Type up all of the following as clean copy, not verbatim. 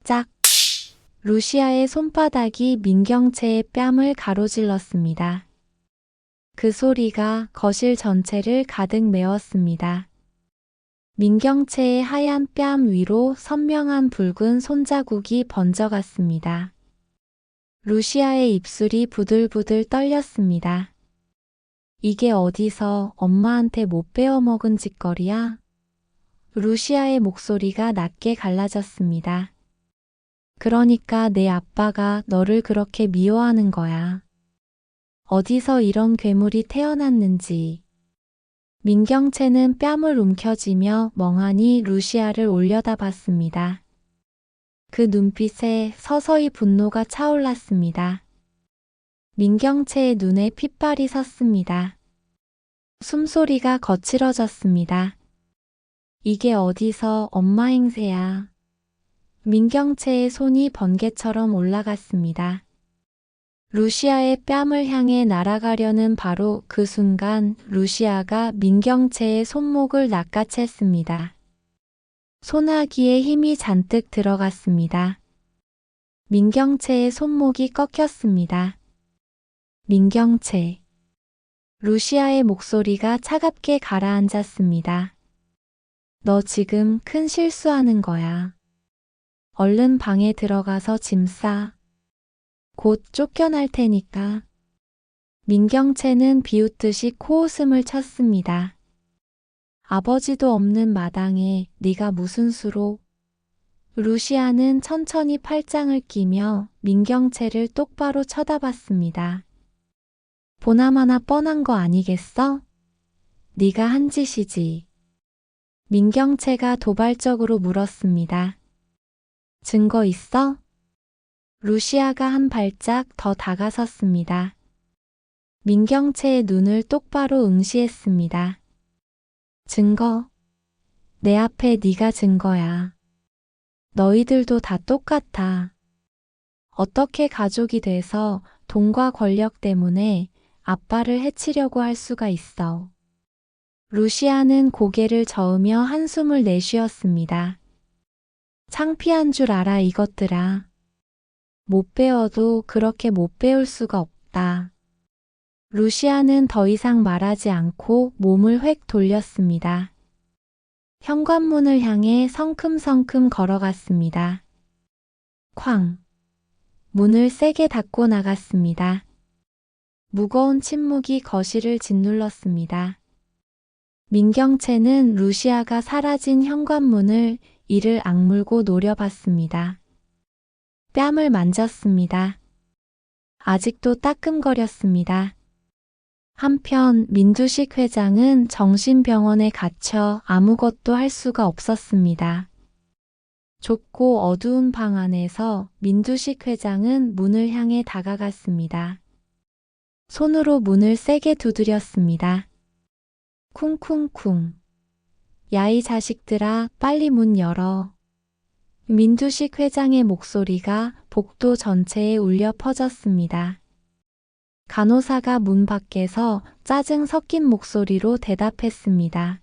짝! 루시아의 손바닥이 민경채의 뺨을 가로질렀습니다. 그 소리가 거실 전체를 가득 메웠습니다. 민경채의 하얀 뺨 위로 선명한 붉은 손자국이 번져갔습니다. 루시아의 입술이 부들부들 떨렸습니다. 이게 어디서 엄마한테 못 배워먹은 짓거리야? 루시아의 목소리가 낮게 갈라졌습니다. 그러니까 내 아빠가 너를 그렇게 미워하는 거야. 어디서 이런 괴물이 태어났는지. 민경채는 뺨을 움켜쥐며 멍하니 루시아를 올려다봤습니다. 그 눈빛에 서서히 분노가 차올랐습니다. 민경채의 눈에 핏발이 섰습니다. 숨소리가 거칠어졌습니다. 이게 어디서 엄마 행세야. 민경채의 손이 번개처럼 올라갔습니다. 루시아의 뺨을 향해 날아가려는 바로 그 순간 루시아가 민경채의 손목을 낚아챘습니다. 소나기에 힘이 잔뜩 들어갔습니다. 민경채의 손목이 꺾였습니다. 민경채. 루시아의 목소리가 차갑게 가라앉았습니다. 너 지금 큰 실수하는 거야. 얼른 방에 들어가서 짐 싸. 곧 쫓겨날 테니까. 민경채는 비웃듯이 코웃음을 쳤습니다. 아버지도 없는 마당에 네가 무슨 수로. 루시아는 천천히 팔짱을 끼며 민경채를 똑바로 쳐다봤습니다. 보나마나 뻔한 거 아니겠어? 네가 한 짓이지. 민경채가 도발적으로 물었습니다. 증거 있어? 루시아가 한 발짝 더 다가섰습니다. 민경채의 눈을 똑바로 응시했습니다. 증거? 내 앞에 네가 증거야. 너희들도 다 똑같아. 어떻게 가족이 돼서 돈과 권력 때문에 아빠를 해치려고 할 수가 있어. 루시아는 고개를 저으며 한숨을 내쉬었습니다. 창피한 줄 알아 이것들아. 못 배워도 그렇게 못 배울 수가 없다. 루시아는 더 이상 말하지 않고 몸을 획 돌렸습니다. 현관문을 향해 성큼성큼 걸어갔습니다. 쾅! 문을 세게 닫고 나갔습니다. 무거운 침묵이 거실을 짓눌렀습니다. 민경채는 루시아가 사라진 현관문을 이를 악물고 노려봤습니다. 뺨을 만졌습니다. 아직도 따끔거렸습니다. 한편 민두식 회장은 정신병원에 갇혀 아무것도 할 수가 없었습니다. 좁고 어두운 방 안에서 민두식 회장은 문을 향해 다가갔습니다. 손으로 문을 세게 두드렸습니다. 쿵쿵쿵. 야 이 자식들아, 빨리 문 열어. 민두식 회장의 목소리가 복도 전체에 울려 퍼졌습니다. 간호사가 문 밖에서 짜증 섞인 목소리로 대답했습니다.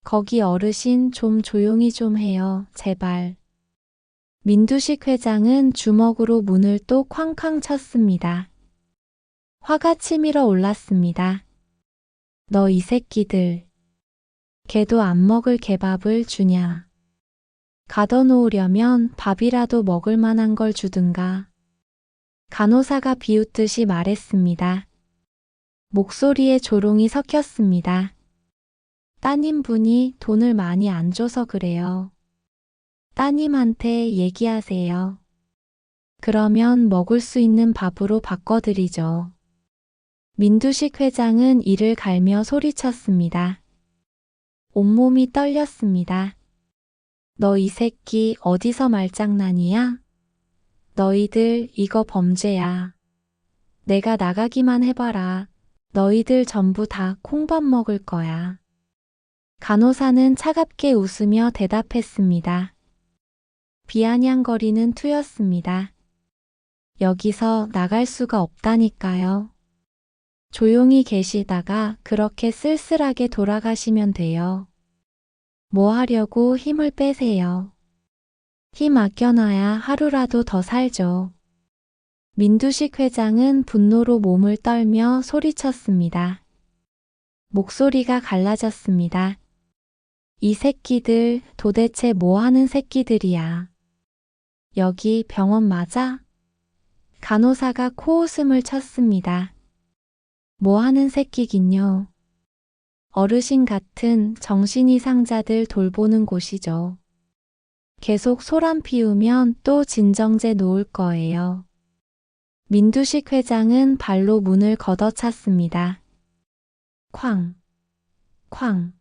거기 어르신 좀 조용히 좀 해요, 제발. 민두식 회장은 주먹으로 문을 또 쾅쾅 쳤습니다. 화가 치밀어 올랐습니다. 너 이 새끼들. 개도 안 먹을 개밥을 주냐. 가둬놓으려면 밥이라도 먹을 만한 걸 주든가. 간호사가 비웃듯이 말했습니다. 목소리에 조롱이 섞였습니다. 따님분이 돈을 많이 안 줘서 그래요. 따님한테 얘기하세요. 그러면 먹을 수 있는 밥으로 바꿔드리죠. 민두식 회장은 이를 갈며 소리쳤습니다. 온몸이 떨렸습니다. 너 이 새끼 어디서 말장난이야? 너희들 이거 범죄야. 내가 나가기만 해봐라. 너희들 전부 다 콩밥 먹을 거야. 간호사는 차갑게 웃으며 대답했습니다. 비아냥거리는 투였습니다. 여기서 나갈 수가 없다니까요. 조용히 계시다가 그렇게 쓸쓸하게 돌아가시면 돼요. 뭐 하려고 힘을 빼세요. 힘 아껴놔야 하루라도 더 살죠. 민두식 회장은 분노로 몸을 떨며 소리쳤습니다. 목소리가 갈라졌습니다. 이 새끼들 도대체 뭐 하는 새끼들이야. 여기 병원 맞아? 간호사가 코웃음을 쳤습니다. 뭐 하는 새끼긴요. 어르신 같은 정신이상자들 돌보는 곳이죠. 계속 소란 피우면 또 진정제 놓을 거예요. 민두식 회장은 발로 문을 걷어찼습니다. 쾅, 쾅,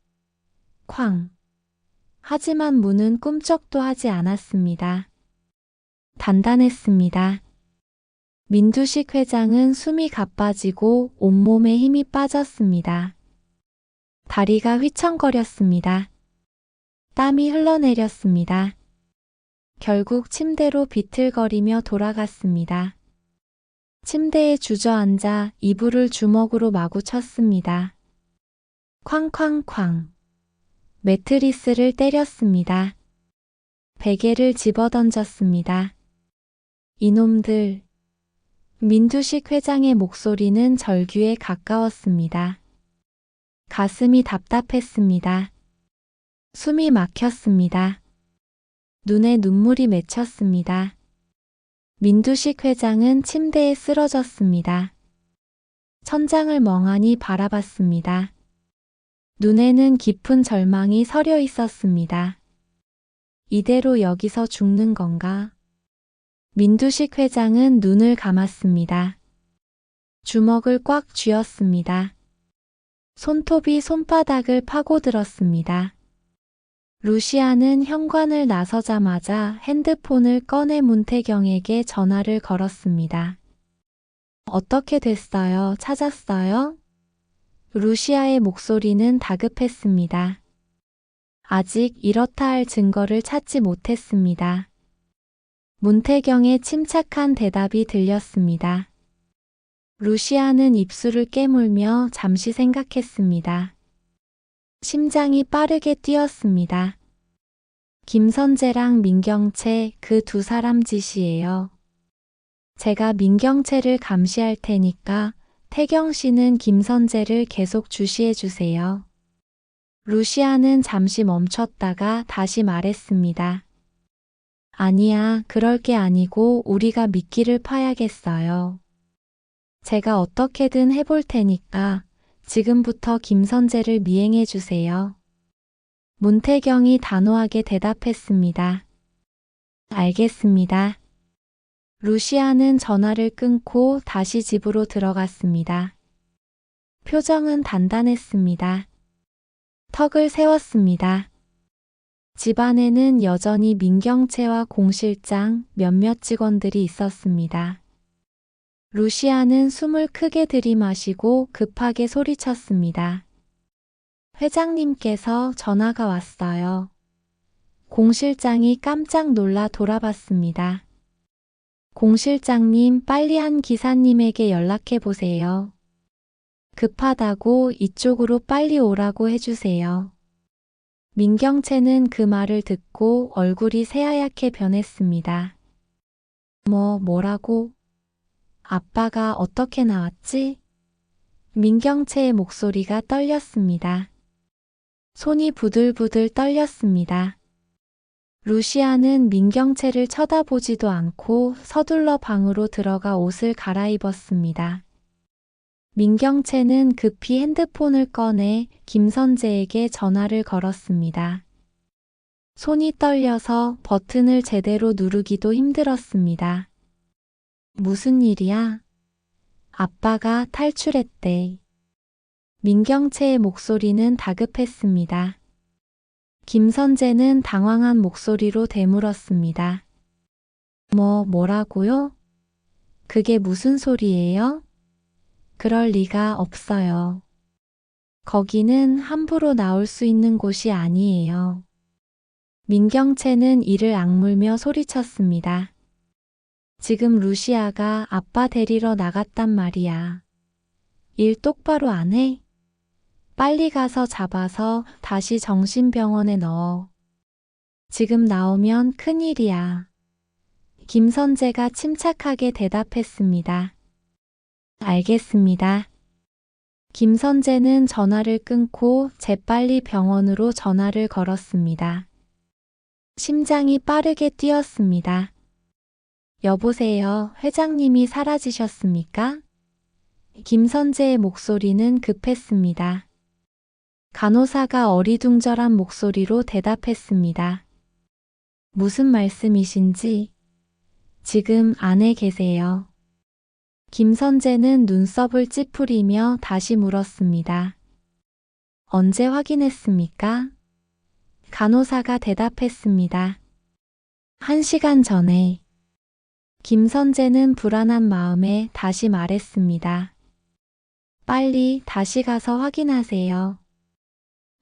쾅. 하지만 문은 꿈쩍도 하지 않았습니다. 단단했습니다. 민두식 회장은 숨이 가빠지고 온몸에 힘이 빠졌습니다. 다리가 휘청거렸습니다. 땀이 흘러내렸습니다. 결국 침대로 비틀거리며 돌아갔습니다. 침대에 주저앉아 이불을 주먹으로 마구 쳤습니다. 쾅쾅쾅. 매트리스를 때렸습니다. 베개를 집어던졌습니다. 이놈들. 민두식 회장의 목소리는 절규에 가까웠습니다. 가슴이 답답했습니다. 숨이 막혔습니다. 눈에 눈물이 맺혔습니다. 민두식 회장은 침대에 쓰러졌습니다. 천장을 멍하니 바라봤습니다. 눈에는 깊은 절망이 서려 있었습니다. 이대로 여기서 죽는 건가? 민두식 회장은 눈을 감았습니다. 주먹을 꽉 쥐었습니다. 손톱이 손바닥을 파고들었습니다. 루시아는 현관을 나서자마자 핸드폰을 꺼내 문태경에게 전화를 걸었습니다. 어떻게 됐어요? 찾았어요? 루시아의 목소리는 다급했습니다. 아직 이렇다 할 증거를 찾지 못했습니다. 문태경의 침착한 대답이 들렸습니다. 루시아는 입술을 깨물며 잠시 생각했습니다. 심장이 빠르게 뛰었습니다. 김선재랑 민경채 그 두 사람 짓이에요. 제가 민경채를 감시할 테니까 태경 씨는 김선재를 계속 주시해 주세요. 루시아는 잠시 멈췄다가 다시 말했습니다. 아니야, 그럴 게 아니고 우리가 미끼를 파야겠어요. 제가 어떻게든 해볼 테니까 지금부터 김선재를 미행해 주세요. 문태경이 단호하게 대답했습니다. 알겠습니다. 루시아는 전화를 끊고 다시 집으로 들어갔습니다. 표정은 단단했습니다. 턱을 세웠습니다. 집안에는 여전히 민경채와 공 실장 몇몇 직원들이 있었습니다. 루시아는 숨을 크게 들이마시고 급하게 소리쳤습니다. 회장님께서 전화가 왔어요. 공 실장이 깜짝 놀라 돌아봤습니다. 공 실장님, 빨리 한 기사님에게 연락해 보세요. 급하다고 이쪽으로 빨리 오라고 해주세요. 민경채는 그 말을 듣고 얼굴이 새하얗게 변했습니다. 뭐라고? 아빠가 어떻게 나왔지? 민경채의 목소리가 떨렸습니다. 손이 부들부들 떨렸습니다. 루시아는 민경채를 쳐다보지도 않고 서둘러 방으로 들어가 옷을 갈아입었습니다. 민경채는 급히 핸드폰을 꺼내 김선재에게 전화를 걸었습니다. 손이 떨려서 버튼을 제대로 누르기도 힘들었습니다. 무슨 일이야? 아빠가 탈출했대. 민경채의 목소리는 다급했습니다. 김선재는 당황한 목소리로 되물었습니다. 뭐라고요? 그게 무슨 소리예요? 그럴 리가 없어요. 거기는 함부로 나올 수 있는 곳이 아니에요. 민경채는 이를 악물며 소리쳤습니다. 지금 루시아가 아빠 데리러 나갔단 말이야. 일 똑바로 안 해? 빨리 가서 잡아서 다시 정신병원에 넣어. 지금 나오면 큰일이야. 김선재가 침착하게 대답했습니다. 알겠습니다. 김선재는 전화를 끊고 재빨리 병원으로 전화를 걸었습니다. 심장이 빠르게 뛰었습니다. 여보세요, 회장님이 사라지셨습니까? 김선재의 목소리는 급했습니다. 간호사가 어리둥절한 목소리로 대답했습니다. 무슨 말씀이신지? 지금 안에 계세요. 김선재는 눈썹을 찌푸리며 다시 물었습니다. 언제 확인했습니까? 간호사가 대답했습니다. 1시간 전에. 김선재는 불안한 마음에 다시 말했습니다. 빨리 다시 가서 확인하세요.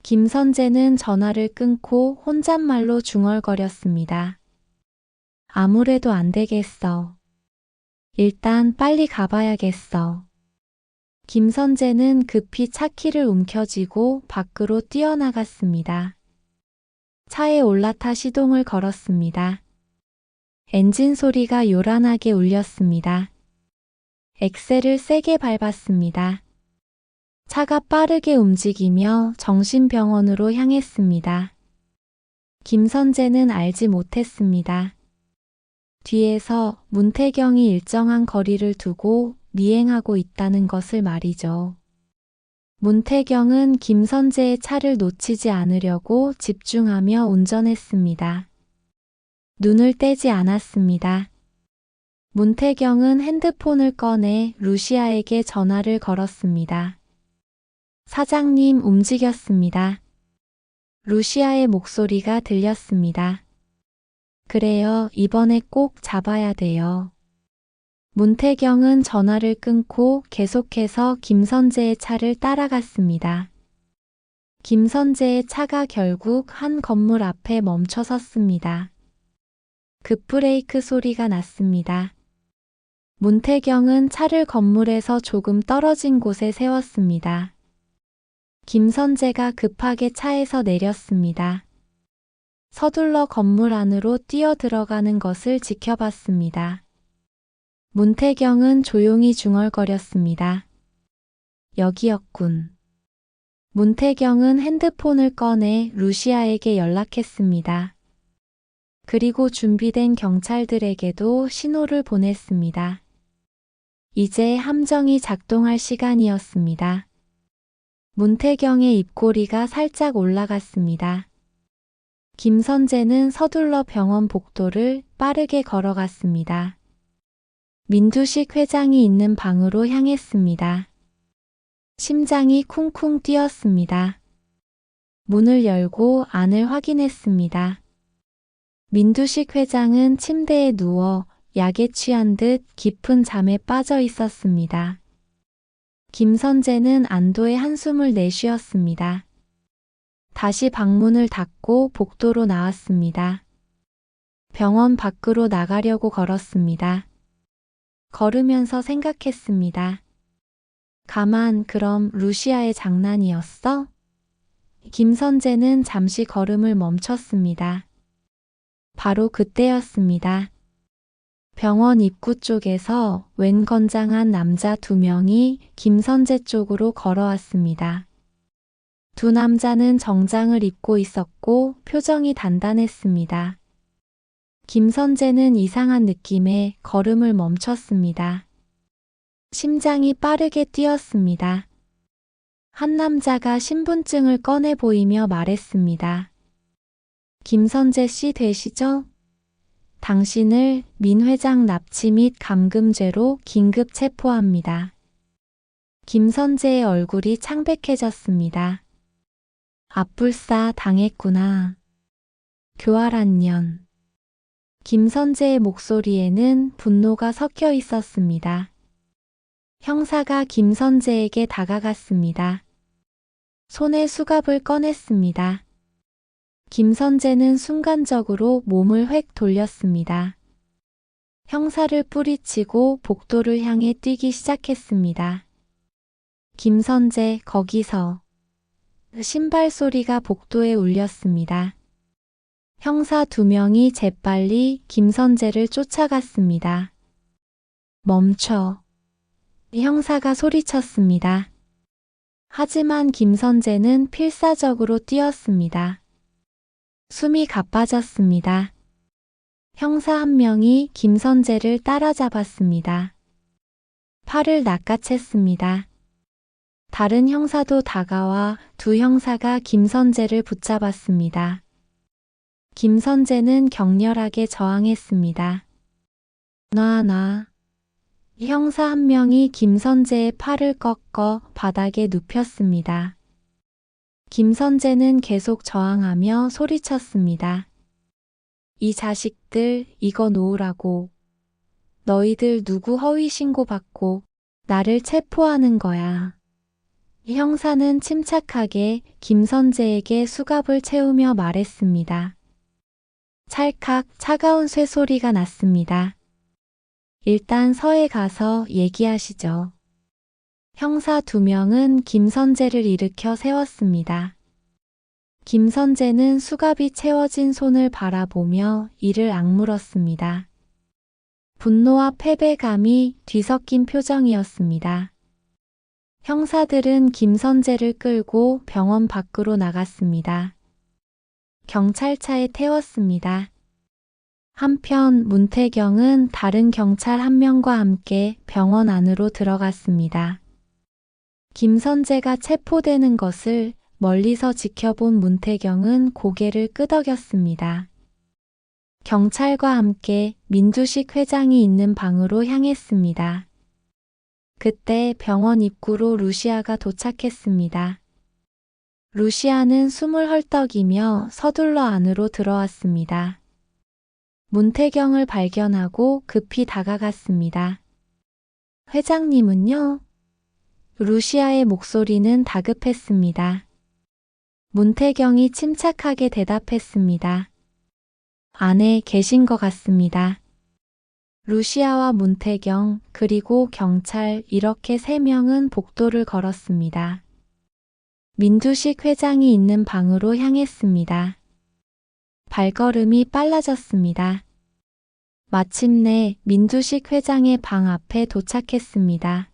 김선재는 전화를 끊고 혼잣말로 중얼거렸습니다. 아무래도 안 되겠어. 일단 빨리 가봐야겠어. 김선재는 급히 차키를 움켜쥐고 밖으로 뛰어나갔습니다. 차에 올라타 시동을 걸었습니다. 엔진 소리가 요란하게 울렸습니다. 엑셀을 세게 밟았습니다. 차가 빠르게 움직이며 정신병원으로 향했습니다. 김선재는 알지 못했습니다. 뒤에서 문태경이 일정한 거리를 두고 미행하고 있다는 것을 말이죠. 문태경은 김선재의 차를 놓치지 않으려고 집중하며 운전했습니다. 눈을 떼지 않았습니다. 문태경은 핸드폰을 꺼내 루시아에게 전화를 걸었습니다. 사장님, 움직였습니다. 루시아의 목소리가 들렸습니다. 그래요, 이번에 꼭 잡아야 돼요. 문태경은 전화를 끊고 계속해서 김선재의 차를 따라갔습니다. 김선재의 차가 결국 한 건물 앞에 멈춰 섰습니다. 급브레이크 소리가 났습니다. 문태경은 차를 건물에서 조금 떨어진 곳에 세웠습니다. 김선재가 급하게 차에서 내렸습니다. 서둘러 건물 안으로 뛰어 들어가는 것을 지켜봤습니다. 문태경은 조용히 중얼거렸습니다. 여기였군. 문태경은 핸드폰을 꺼내 루시아에게 연락했습니다. 그리고 준비된 경찰들에게도 신호를 보냈습니다. 이제 함정이 작동할 시간이었습니다. 문태경의 입꼬리가 살짝 올라갔습니다. 김선재는 서둘러 병원 복도를 빠르게 걸어갔습니다. 민두식 회장이 있는 방으로 향했습니다. 심장이 쿵쿵 뛰었습니다. 문을 열고 안을 확인했습니다. 민두식 회장은 침대에 누워 약에 취한 듯 깊은 잠에 빠져 있었습니다. 김선재는 안도의 한숨을 내쉬었습니다. 다시 방문을 닫고 복도로 나왔습니다. 병원 밖으로 나가려고 걸었습니다. 걸으면서 생각했습니다. 가만, 그럼 루시아의 장난이었어? 김선재는 잠시 걸음을 멈췄습니다. 바로 그때였습니다. 병원 입구 쪽에서 웬 건장한 남자 2명이 김선재 쪽으로 걸어왔습니다. 두 남자는 정장을 입고 있었고 표정이 단단했습니다. 김선재는 이상한 느낌에 걸음을 멈췄습니다. 심장이 빠르게 뛰었습니다. 한 남자가 신분증을 꺼내 보이며 말했습니다. 김선재 씨 되시죠? 당신을 민 회장 납치 및 감금죄로 긴급 체포합니다. 김선재의 얼굴이 창백해졌습니다. 압불싸 당했구나. 교활한 년. 김선재의 목소리에는 분노가 섞여 있었습니다. 형사가 김선재에게 다가갔습니다. 손에 수갑을 꺼냈습니다. 김선재는 순간적으로 몸을 획 돌렸습니다. 형사를 뿌리치고 복도를 향해 뛰기 시작했습니다. 김선재, 거기서. 신발 소리가 복도에 울렸습니다. 형사 두 명이 재빨리 김선재를 쫓아갔습니다. 멈춰. 형사가 소리쳤습니다. 하지만 김선재는 필사적으로 뛰었습니다. 숨이 가빠졌습니다. 형사 한 명이 김선재를 따라잡았습니다. 팔을 낚아챘습니다. 다른 형사도 다가와 두 형사가 김선재를 붙잡았습니다. 김선재는 격렬하게 저항했습니다. 놔. 형사 한 명이 김선재의 팔을 꺾어 바닥에 눕혔습니다. 김선재는 계속 저항하며 소리쳤습니다. 이 자식들, 이거 놓으라고. 너희들 누구 허위 신고받고 나를 체포하는 거야. 형사는 침착하게 김선재에게 수갑을 채우며 말했습니다. 찰칵 차가운 쇠소리가 났습니다. 일단 서에 가서 얘기하시죠. 형사 두 명은 김선재를 일으켜 세웠습니다. 김선재는 수갑이 채워진 손을 바라보며 이를 악물었습니다. 분노와 패배감이 뒤섞인 표정이었습니다. 형사들은 김선재를 끌고 병원 밖으로 나갔습니다. 경찰차에 태웠습니다. 한편 문태경은 다른 경찰 한 명과 함께 병원 안으로 들어갔습니다. 김선재가 체포되는 것을 멀리서 지켜본 문태경은 고개를 끄덕였습니다. 경찰과 함께 민주식 회장이 있는 방으로 향했습니다. 그때 병원 입구로 루시아가 도착했습니다. 루시아는 숨을 헐떡이며 서둘러 안으로 들어왔습니다. 문태경을 발견하고 급히 다가갔습니다. 회장님은요? 루시아의 목소리는 다급했습니다. 문태경이 침착하게 대답했습니다. 안에 계신 것 같습니다. 루시아와 문태경 그리고 경찰 이렇게 세 명은 복도를 걸었습니다. 민주식 회장이 있는 방으로 향했습니다. 발걸음이 빨라졌습니다. 마침내 민주식 회장의 방 앞에 도착했습니다.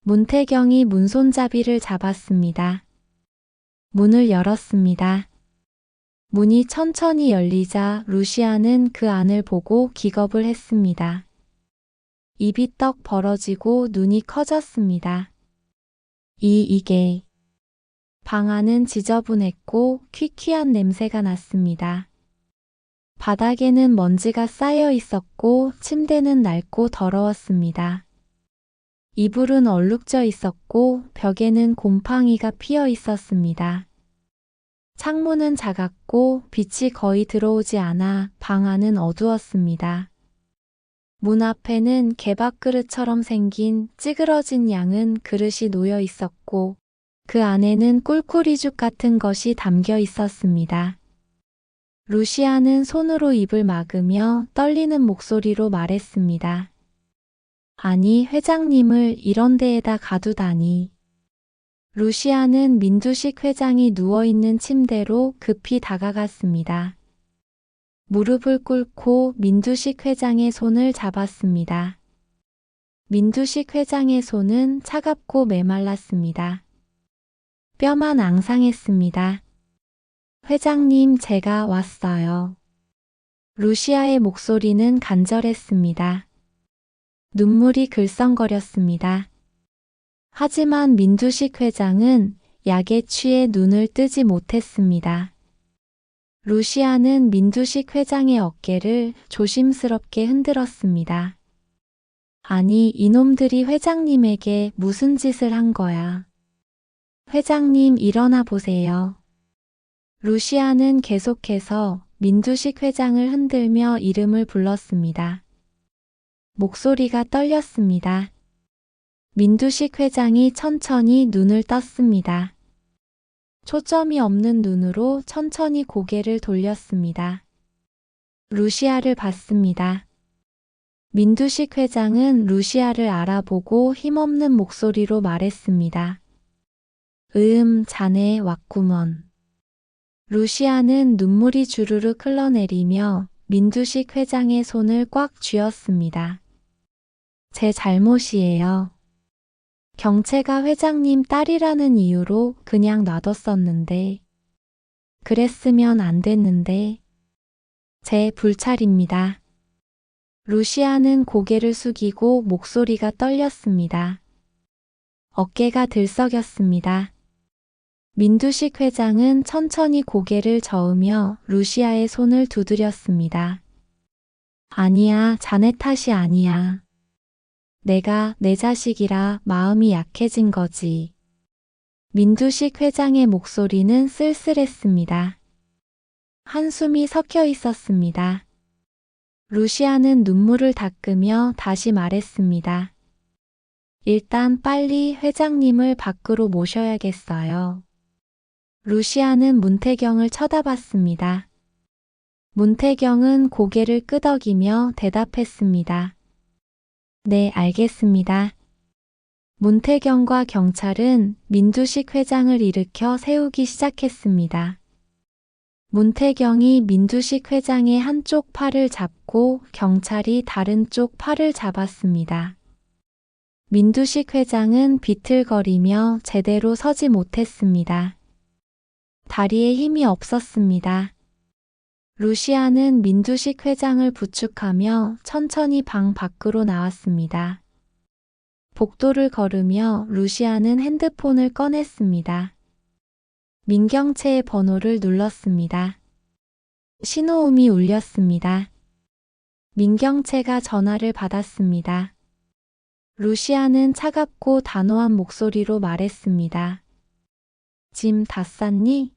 문태경이 문손잡이를 잡았습니다. 문을 열었습니다. 문이 천천히 열리자 루시아는 그 안을 보고 기겁을 했습니다. 입이 떡 벌어지고 눈이 커졌습니다. 이게. 방 안은 지저분했고 퀴퀴한 냄새가 났습니다. 바닥에는 먼지가 쌓여 있었고 침대는 낡고 더러웠습니다. 이불은 얼룩져 있었고 벽에는 곰팡이가 피어 있었습니다. 창문은 작았고 빛이 거의 들어오지 않아 방 안은 어두웠습니다. 문 앞에는 개밥그릇처럼 생긴 찌그러진 양은 그릇이 놓여 있었고 그 안에는 꿀꿀이죽 같은 것이 담겨 있었습니다. 루시아는 손으로 입을 막으며 떨리는 목소리로 말했습니다. 아니, 회장님을 이런 데에다 가두다니. 루시아는 민주식 회장이 누워있는 침대로 급히 다가갔습니다. 무릎을 꿇고 민주식 회장의 손을 잡았습니다. 민주식 회장의 손은 차갑고 메말랐습니다. 뼈만 앙상했습니다. 회장님, 제가 왔어요. 루시아의 목소리는 간절했습니다. 눈물이 글썽거렸습니다. 하지만 민주식 회장은 약에 취해 눈을 뜨지 못했습니다. 루시아는 민주식 회장의 어깨를 조심스럽게 흔들었습니다. 아니, 이놈들이 회장님에게 무슨 짓을 한 거야. 회장님, 일어나 보세요. 루시아는 계속해서 민주식 회장을 흔들며 이름을 불렀습니다. 목소리가 떨렸습니다. 민주식 회장이 천천히 눈을 떴습니다. 초점이 없는 눈으로 천천히 고개를 돌렸습니다. 루시아를 봤습니다. 민주식 회장은 루시아를 알아보고 힘없는 목소리로 말했습니다. 자네 왔구먼. 루시아는 눈물이 주르륵 흘러내리며 민두식 회장의 손을 꽉 쥐었습니다. 제 잘못이에요. 경채가 회장님 딸이라는 이유로 그냥 놔뒀었는데, 그랬으면 안 됐는데, 제 불찰입니다. 루시아는 고개를 숙이고 목소리가 떨렸습니다. 어깨가 들썩였습니다. 민두식 회장은 천천히 고개를 저으며 루시아의 손을 두드렸습니다. 아니야, 자네 탓이 아니야. 내가 내 자식이라 마음이 약해진 거지. 민두식 회장의 목소리는 쓸쓸했습니다. 한숨이 섞여 있었습니다. 루시아는 눈물을 닦으며 다시 말했습니다. 일단 빨리 회장님을 밖으로 모셔야겠어요. 루시아는 문태경을 쳐다봤습니다. 문태경은 고개를 끄덕이며 대답했습니다. 네, 알겠습니다. 문태경과 경찰은 민두식 회장을 일으켜 세우기 시작했습니다. 문태경이 민두식 회장의 한쪽 팔을 잡고 경찰이 다른 쪽 팔을 잡았습니다. 민두식 회장은 비틀거리며 제대로 서지 못했습니다. 다리에 힘이 없었습니다. 루시아는 민두식 회장을 부축하며 천천히 방 밖으로 나왔습니다. 복도를 걸으며 루시아는 핸드폰을 꺼냈습니다. 민경채의 번호를 눌렀습니다. 신호음이 울렸습니다. 민경채가 전화를 받았습니다. 루시아는 차갑고 단호한 목소리로 말했습니다. 짐 다 쌌니?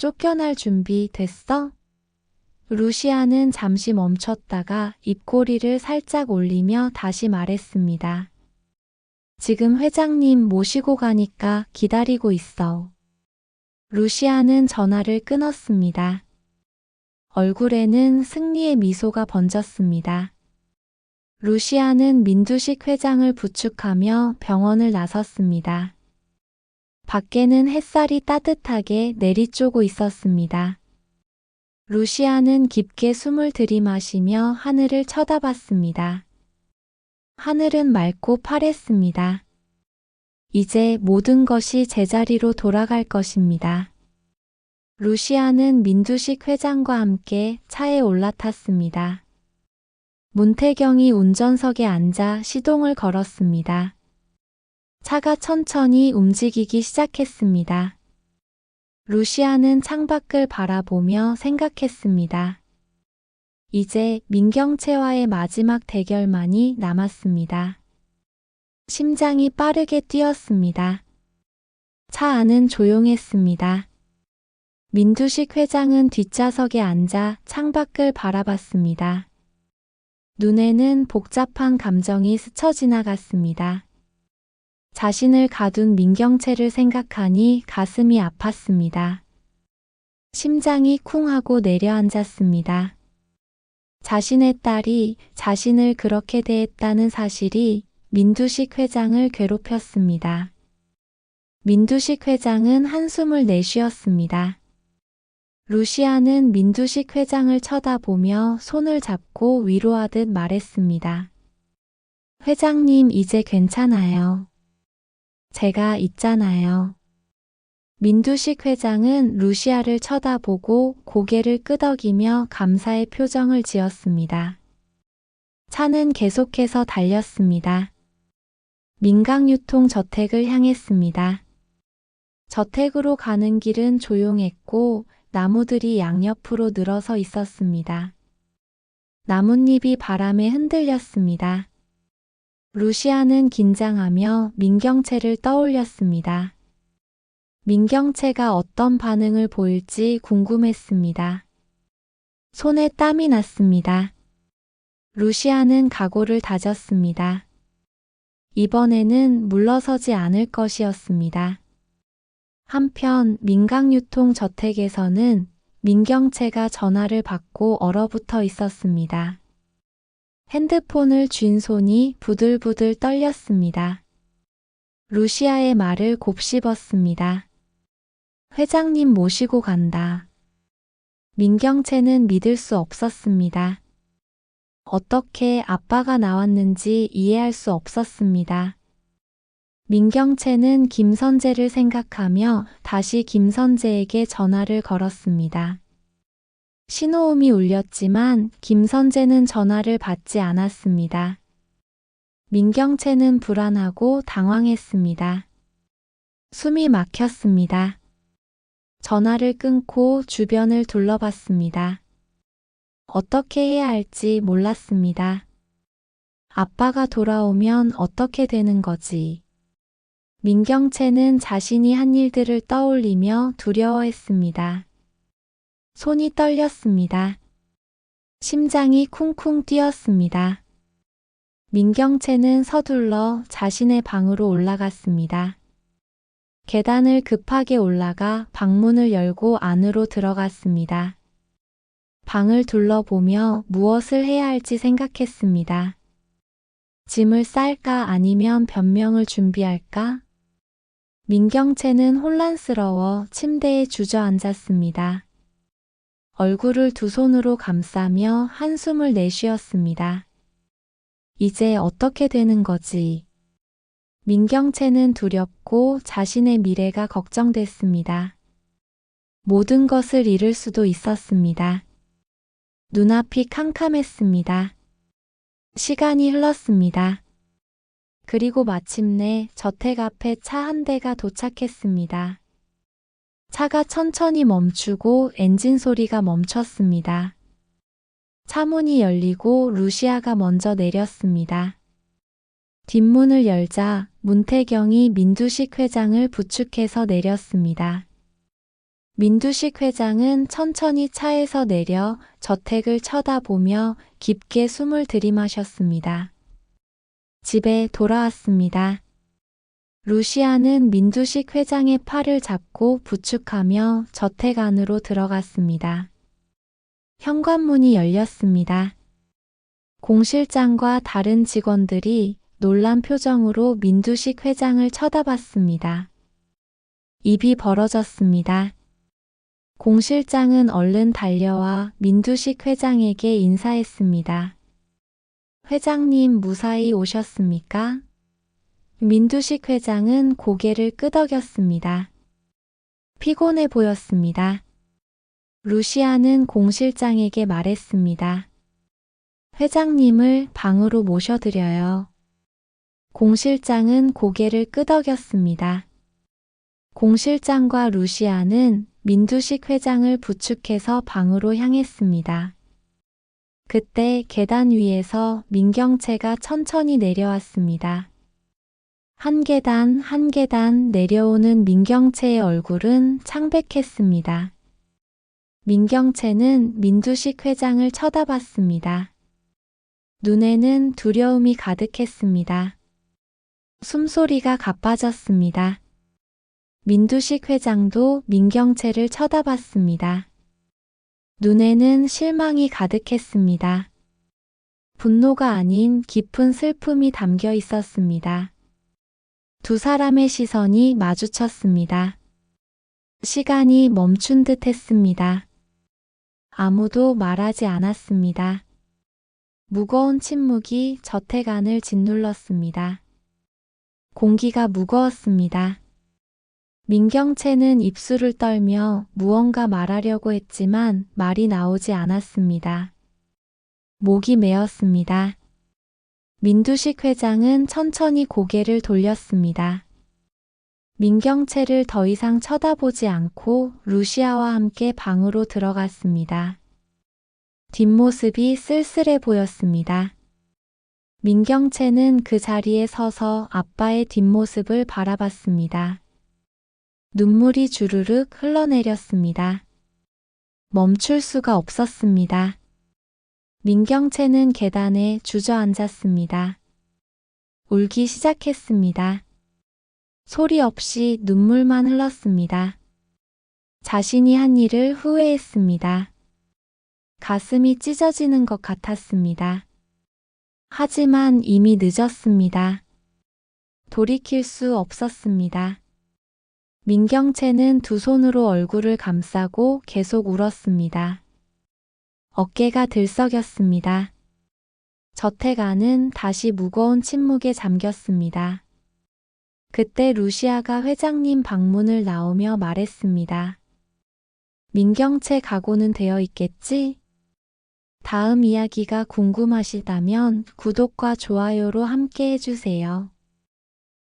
쫓겨날 준비 됐어? 루시아는 잠시 멈췄다가 입꼬리를 살짝 올리며 다시 말했습니다. 지금 회장님 모시고 가니까 기다리고 있어. 루시아는 전화를 끊었습니다. 얼굴에는 승리의 미소가 번졌습니다. 루시아는 민두식 회장을 부축하며 병원을 나섰습니다. 밖에는 햇살이 따뜻하게 내리쬐고 있었습니다. 루시아는 깊게 숨을 들이마시며 하늘을 쳐다봤습니다. 하늘은 맑고 파랬습니다. 이제 모든 것이 제자리로 돌아갈 것입니다. 루시아는 민두식 회장과 함께 차에 올라탔습니다. 문태경이 운전석에 앉아 시동을 걸었습니다. 차가 천천히 움직이기 시작했습니다. 루시아는 창밖을 바라보며 생각했습니다. 이제 민경채와의 마지막 대결만이 남았습니다. 심장이 빠르게 뛰었습니다. 차 안은 조용했습니다. 민두식 회장은 뒷좌석에 앉아 창밖을 바라봤습니다. 눈에는 복잡한 감정이 스쳐 지나갔습니다. 자신을 가둔 민경채를 생각하니 가슴이 아팠습니다. 심장이 쿵 하고 내려앉았습니다. 자신의 딸이 자신을 그렇게 대했다는 사실이 민두식 회장을 괴롭혔습니다. 민두식 회장은 한숨을 내쉬었습니다. 루시아는 민두식 회장을 쳐다보며 손을 잡고 위로하듯 말했습니다. 회장님, 이제 괜찮아요. 제가 있잖아요. 민두식 회장은 루시아를 쳐다보고 고개를 끄덕이며 감사의 표정을 지었습니다. 차는 계속해서 달렸습니다. 민강유통 저택을 향했습니다. 저택으로 가는 길은 조용했고 나무들이 양옆으로 늘어서 있었습니다. 나뭇잎이 바람에 흔들렸습니다. 루시아는 긴장하며 민경채를 떠올렸습니다. 민경채가 어떤 반응을 보일지 궁금했습니다. 손에 땀이 났습니다. 루시아는 각오를 다졌습니다. 이번에는 물러서지 않을 것이었습니다. 한편 민강유통 저택에서는 민경채가 전화를 받고 얼어붙어 있었습니다. 핸드폰을 쥔 손이 부들부들 떨렸습니다. 루시아의 말을 곱씹었습니다. 회장님 모시고 간다. 민경채는 믿을 수 없었습니다. 어떻게 아빠가 나왔는지 이해할 수 없었습니다. 민경채는 김선재를 생각하며 다시 김선재에게 전화를 걸었습니다. 신호음이 울렸지만 김선재는 전화를 받지 않았습니다. 민경채는 불안하고 당황했습니다. 숨이 막혔습니다. 전화를 끊고 주변을 둘러봤습니다. 어떻게 해야 할지 몰랐습니다. 아빠가 돌아오면 어떻게 되는 거지? 민경채는 자신이 한 일들을 떠올리며 두려워했습니다. 손이 떨렸습니다. 심장이 쿵쿵 뛰었습니다. 민경채는 서둘러 자신의 방으로 올라갔습니다. 계단을 급하게 올라가 방문을 열고 안으로 들어갔습니다. 방을 둘러보며 무엇을 해야 할지 생각했습니다. 짐을 쌀까 아니면 변명을 준비할까? 민경채는 혼란스러워 침대에 주저앉았습니다. 얼굴을 두 손으로 감싸며 한숨을 내쉬었습니다. 이제 어떻게 되는 거지? 민경채는 두렵고 자신의 미래가 걱정됐습니다. 모든 것을 잃을 수도 있었습니다. 눈앞이 캄캄했습니다. 시간이 흘렀습니다. 그리고 마침내 저택 앞에 차 한 대가 도착했습니다. 차가 천천히 멈추고 엔진 소리가 멈췄습니다. 차 문이 열리고 루시아가 먼저 내렸습니다. 뒷문을 열자 문태경이 민두식 회장을 부축해서 내렸습니다. 민두식 회장은 천천히 차에서 내려 저택을 쳐다보며 깊게 숨을 들이마셨습니다. 집에 돌아왔습니다. 루시아는 민두식 회장의 팔을 잡고 부축하며 저택 안으로 들어갔습니다. 현관문이 열렸습니다. 공 실장과 다른 직원들이 놀란 표정으로 민두식 회장을 쳐다봤습니다. 입이 벌어졌습니다. 공 실장은 얼른 달려와 민두식 회장에게 인사했습니다. 회장님 무사히 오셨습니까? 민두식 회장은 고개를 끄덕였습니다. 피곤해 보였습니다. 루시아는 공 실장에게 말했습니다. 회장님을 방으로 모셔드려요. 공 실장은 고개를 끄덕였습니다. 공 실장과 루시아는 민두식 회장을 부축해서 방으로 향했습니다. 그때 계단 위에서 민경채가 천천히 내려왔습니다. 한 계단 한 계단 내려오는 민경채의 얼굴은 창백했습니다. 민경채는 민두식 회장을 쳐다봤습니다. 눈에는 두려움이 가득했습니다. 숨소리가 가빠졌습니다. 민두식 회장도 민경채를 쳐다봤습니다. 눈에는 실망이 가득했습니다. 분노가 아닌 깊은 슬픔이 담겨 있었습니다. 두 사람의 시선이 마주쳤습니다. 시간이 멈춘 듯 했습니다. 아무도 말하지 않았습니다. 무거운 침묵이 저택 안을 짓눌렀습니다. 공기가 무거웠습니다. 민경채는 입술을 떨며 무언가 말하려고 했지만 말이 나오지 않았습니다. 목이 메었습니다. 민두식 회장은 천천히 고개를 돌렸습니다. 민경채를 더 이상 쳐다보지 않고 루시아와 함께 방으로 들어갔습니다. 뒷모습이 쓸쓸해 보였습니다. 민경채는 그 자리에 서서 아빠의 뒷모습을 바라봤습니다. 눈물이 주르륵 흘러내렸습니다. 멈출 수가 없었습니다. 민경채는 계단에 주저앉았습니다. 울기 시작했습니다. 소리 없이 눈물만 흘렀습니다. 자신이 한 일을 후회했습니다. 가슴이 찢어지는 것 같았습니다. 하지만 이미 늦었습니다. 돌이킬 수 없었습니다. 민경채는 두 손으로 얼굴을 감싸고 계속 울었습니다. 어깨가 들썩였습니다. 저택안은 다시 무거운 침묵에 잠겼습니다. 그때 루시아가 회장님 방문을 나오며 말했습니다. 민경채 각오는 되어 있겠지? 다음 이야기가 궁금하시다면 구독과 좋아요로 함께 해주세요.